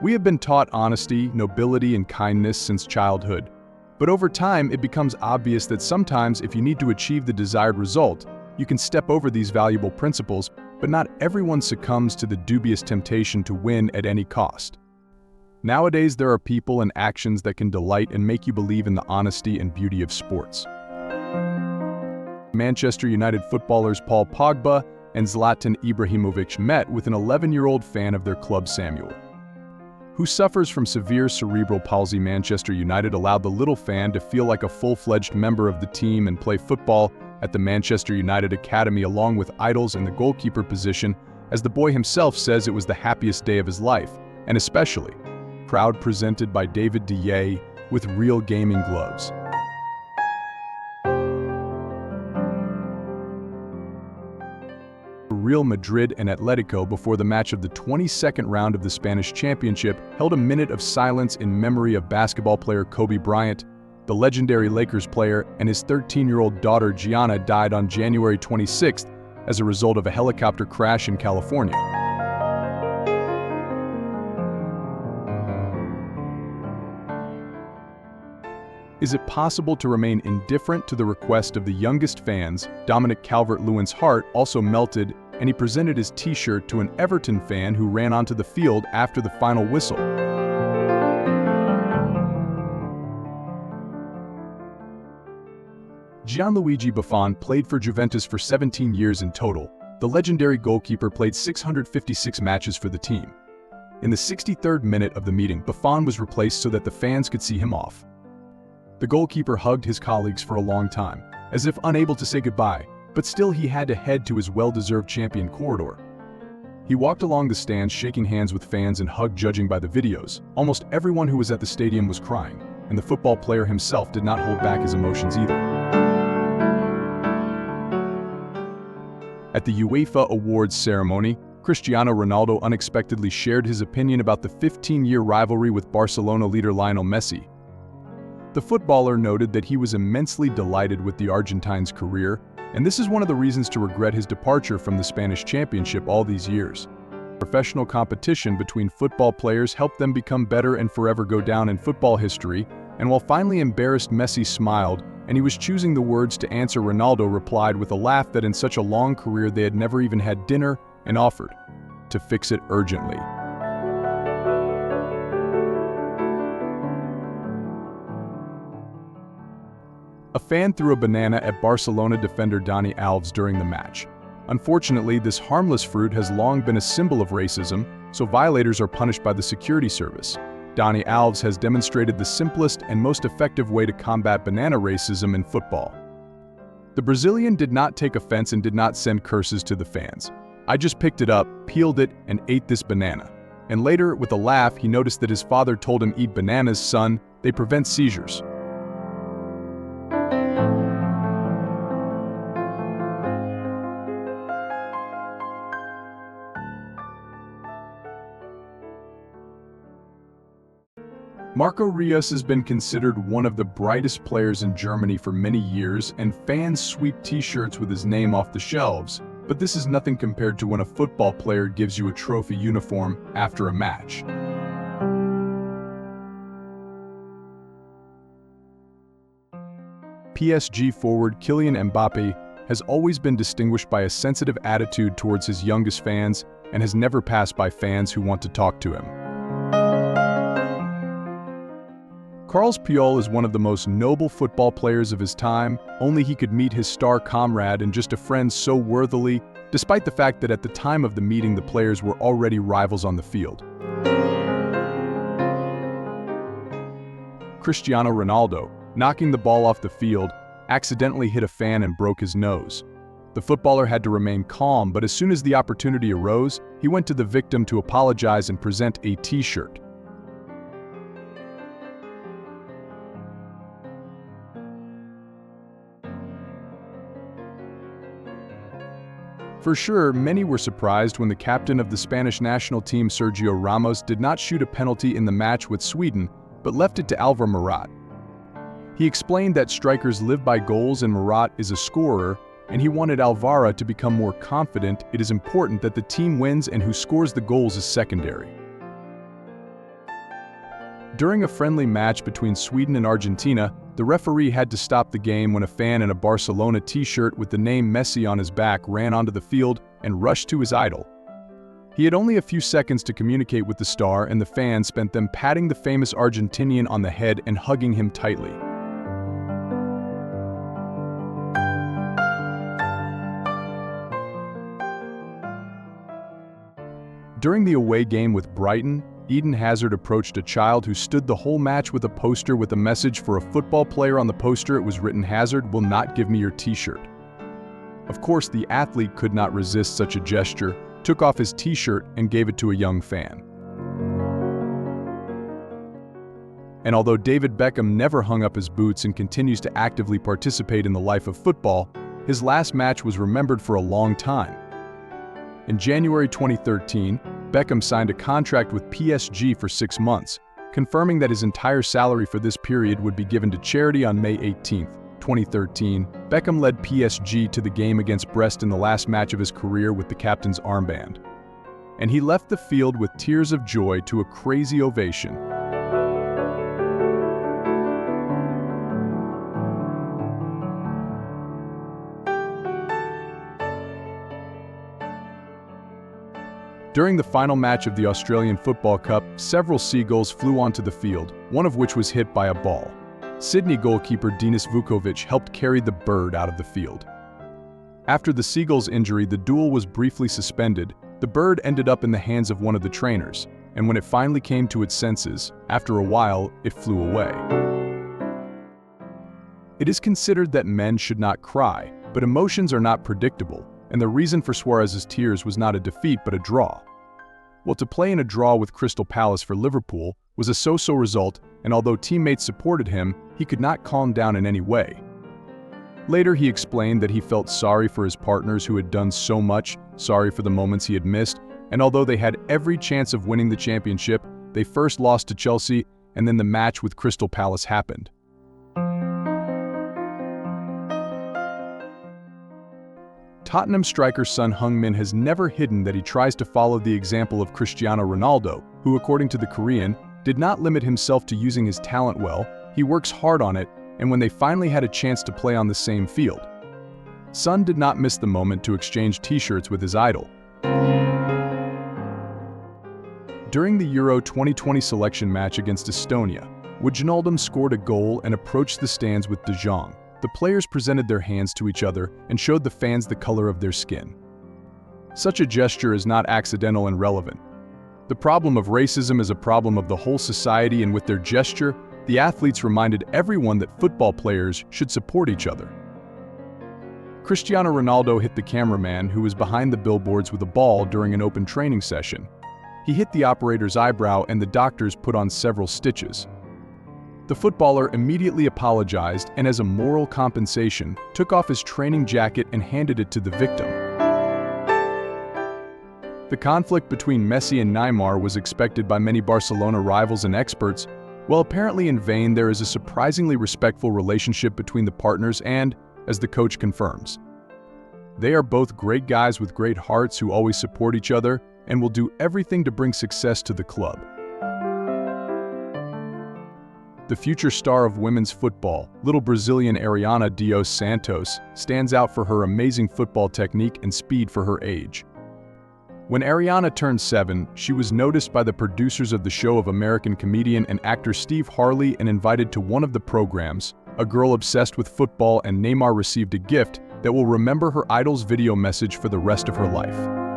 We have been taught honesty, nobility, and kindness since childhood. But over time, it becomes obvious that sometimes if you need to achieve the desired result, you can step over these valuable principles, but not everyone succumbs to the dubious temptation to win at any cost. Nowadays, there are people and actions that can delight and make you believe in the honesty and beauty of sports. Manchester United footballers Paul Pogba and Zlatan Ibrahimovic met with an 11-year-old fan of their club, Samuel, who suffers from severe cerebral palsy. Manchester United allowed the little fan to feel like a full-fledged member of the team and play football at the Manchester United Academy along with idols in the goalkeeper position. As the boy himself says, it was the happiest day of his life, and especially proud, presented by David De Gea with real gaming gloves. Real Madrid and Atletico, before the match of the 22nd round of the Spanish Championship, held a minute of silence in memory of basketball player Kobe Bryant. The legendary Lakers player and his 13-year-old daughter Gianna died on January 26th as a result of a helicopter crash in California. Is it possible to remain indifferent to the request of the youngest fans? Dominic Calvert-Lewin's heart also melted, and he presented his t-shirt to an Everton fan who ran onto the field after the final whistle. Gianluigi Buffon played for Juventus for 17 years in total. The legendary goalkeeper played 656 matches for the team. In the 63rd minute of the meeting, Buffon was replaced so that the fans could see him off. The goalkeeper hugged his colleagues for a long time, as if unable to say goodbye, but still he had to head to his well-deserved champion corridor. He walked along the stands shaking hands with fans and hugged. Judging by the videos, almost everyone who was at the stadium was crying, and the football player himself did not hold back his emotions either. At the UEFA Awards ceremony, Cristiano Ronaldo unexpectedly shared his opinion about the 15-year rivalry with Barcelona leader Lionel Messi. The footballer noted that he was immensely delighted with the Argentine's career, and this is one of the reasons to regret his departure from the Spanish Championship all these years. Professional competition between football players helped them become better and forever go down in football history, and while finally embarrassed, Messi smiled, and he was choosing the words to answer. Ronaldo replied with a laugh that in such a long career they had never even had dinner, and offered to fix it urgently. A fan threw a banana at Barcelona defender Dani Alves during the match. Unfortunately, this harmless fruit has long been a symbol of racism, so violators are punished by the security service. Dani Alves has demonstrated the simplest and most effective way to combat banana racism in football. The Brazilian did not take offense and did not send curses to the fans. "I just picked it up, peeled it, and ate this banana." And later, with a laugh, he noticed that his father told him, "Eat bananas, son, they prevent seizures." Reus has been considered one of the brightest players in Germany for many years, and fans sweep t-shirts with his name off the shelves. But this is nothing compared to when a football player gives you a trophy uniform after a match. PSG forward Kylian Mbappé has always been distinguished by a sensitive attitude towards his youngest fans and has never passed by fans who want to talk to him. Carles Puyol is one of the most noble football players of his time. Only he could meet his star comrade and just a friend so worthily, despite the fact that at the time of the meeting the players were already rivals on the field. Cristiano Ronaldo, knocking the ball off the field, accidentally hit a fan and broke his nose. The footballer had to remain calm, but as soon as the opportunity arose, he went to the victim to apologize and present a t-shirt. For sure, many were surprised when the captain of the Spanish national team, Sergio Ramos, did not shoot a penalty in the match with Sweden, but left it to Álvaro Morata. He explained that strikers live by goals and Morata is a scorer, and he wanted Álvaro to become more confident. It is important that the team wins and who scores the goals is secondary. During a friendly match between Sweden and Argentina, the referee had to stop the game when a fan in a Barcelona t-shirt with the name Messi on his back ran onto the field and rushed to his idol. He had only a few seconds to communicate with the star, and the fans spent them patting the famous Argentinian on the head and hugging him tightly. During the away game with Brighton, Eden Hazard approached a child who stood the whole match with a poster with a message for a football player. On the poster it was written, "Hazard will not give me your t-shirt." Of course, the athlete could not resist such a gesture, took off his t-shirt and gave it to a young fan. And although David Beckham never hung up his boots and continues to actively participate in the life of football, his last match was remembered for a long time. In January 2013, Beckham signed a contract with PSG for 6 months, confirming that his entire salary for this period would be given to charity. On May 18, 2013, Beckham led PSG to the game against Brest in the last match of his career with the captain's armband. And he left the field with tears of joy to a crazy ovation. During the final match of the Australian Football Cup, several seagulls flew onto the field, one of which was hit by a ball. Sydney goalkeeper Denis Vukovic helped carry the bird out of the field. After the seagull's injury, the duel was briefly suspended. The bird ended up in the hands of one of the trainers, and when it finally came to its senses, after a while, it flew away. It is considered that men should not cry, but emotions are not predictable, and the reason for Suarez's tears was not a defeat but a draw. Well, to play in a draw with Crystal Palace for Liverpool was a so-so result, and although teammates supported him, he could not calm down in any way. Later, he explained that he felt sorry for his partners who had done so much, sorry for the moments he had missed, and although they had every chance of winning the championship, they first lost to Chelsea, and then the match with Crystal Palace happened. Tottenham striker son Heung-min has never hidden that he tries to follow the example of Cristiano Ronaldo, who, according to the Korean, did not limit himself to using his talent well. He works hard on it, and when they finally had a chance to play on the same field, Son did not miss the moment to exchange t-shirts with his idol. During the Euro 2020 selection match against Estonia, Wijnaldum scored a goal and approached the stands with Jong. The players presented their hands to each other and showed the fans the color of their skin. Such a gesture is not accidental and relevant. The problem of racism is a problem of the whole society, and with their gesture, the athletes reminded everyone that football players should support each other. Cristiano Ronaldo hit the cameraman who was behind the billboards with a ball during an open training session. He hit the operator's eyebrow and the doctors put on several stitches. The footballer immediately apologized and, as a moral compensation, took off his training jacket and handed it to the victim. The conflict between Messi and Neymar was expected by many Barcelona rivals and experts. While apparently in vain, there is a surprisingly respectful relationship between the partners and, as the coach confirms, they are both great guys with great hearts who always support each other and will do everything to bring success to the club. The future star of women's football, little Brazilian Ariana Dos Santos, stands out for her amazing football technique and speed for her age. When Ariana turned 7, she was noticed by the producers of the show of American comedian and actor Steve Harley and invited to one of the programs. A girl obsessed with football and Neymar received a gift that will remember her idol's video message for the rest of her life.